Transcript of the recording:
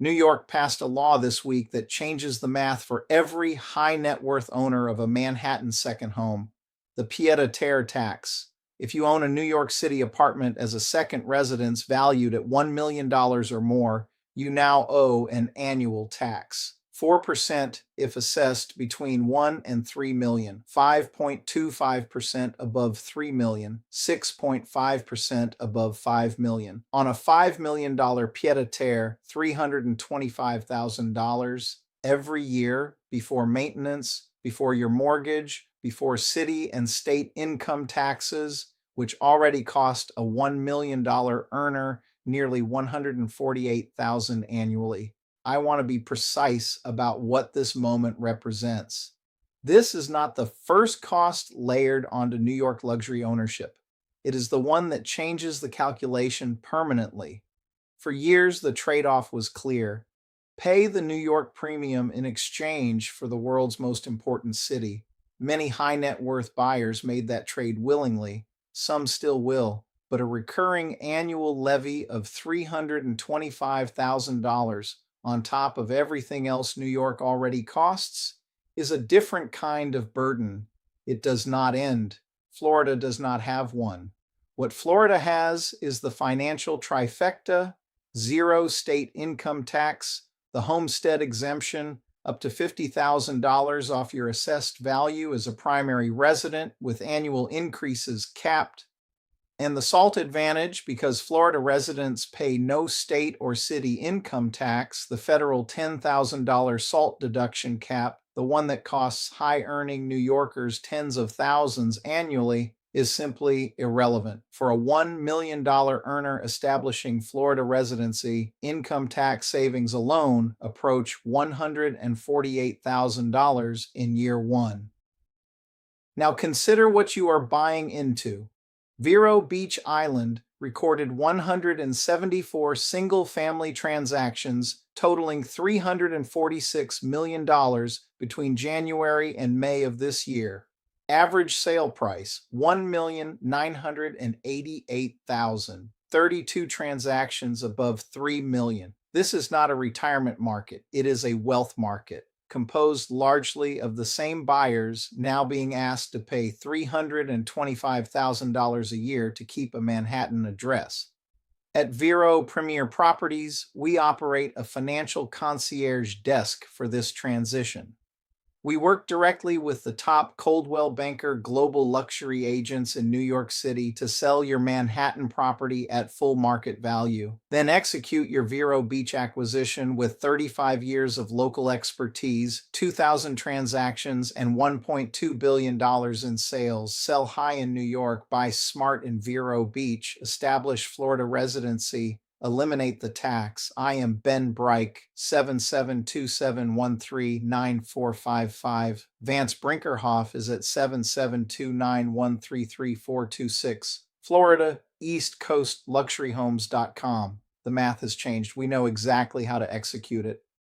New York passed a law this week that changes the math for every high net worth owner of a Manhattan second home, the Pied-à-Terre tax. If you own a New York City apartment as a second residence valued at $1 million or more, you now owe an annual tax. 4% if assessed between 1 and 3 million, 5.25% above 3 million, 6.5% above 5 million. On a $5 million pied-à-terre, $325,000 every year before maintenance, before your mortgage, before city and state income taxes, which already cost a $1 million earner nearly $148,000 annually. I want to be precise about what this moment represents. This is not the first cost layered onto New York luxury ownership. It is the one that changes the calculation permanently. For years, the trade-off was clear. Pay the New York premium in exchange for the world's most important city. Many high net worth buyers made that trade willingly. Some still will. But a recurring annual levy of $325,000 on top of everything else New York already costs is a different kind of burden. It does not end. Florida does not have one. What Florida has is the financial trifecta, zero state income tax, the homestead exemption, up to $50,000 off your assessed value as a primary resident with annual increases capped, and the SALT advantage because Florida residents pay no state or city income tax, the federal $10,000 SALT deduction cap, the one that costs high-earning New Yorkers tens of thousands annually, is simply irrelevant. For a $1 million earner establishing Florida residency, income tax savings alone approach $148,000 in year one. Now consider what you are buying into. Vero Beach Island recorded 174 single-family transactions totaling $346 million between January and May of this year. Average sale price, $1,988,000. 32 transactions above $3 million. This is not a retirement market. It is a wealth market, composed largely of the same buyers now being asked to pay $325,000 a year to keep a Manhattan address. At Vero Premier Properties, we operate a financial concierge desk for this transition. We work directly with the top Coldwell Banker global luxury agents in New York City to sell your Manhattan property at full market value. Then execute your Vero Beach acquisition with 35 years of local expertise, 2,000 transactions, and $1.2 billion in sales. Sell high in New York, buy smart in Vero Beach, establish Florida residency, eliminate the tax. I am Ben Breich, 7727139455. Vance Brinkerhoff is at 7729133426. Florida, East Coast Luxuryhomes.com. The math has changed. We know exactly how to execute it.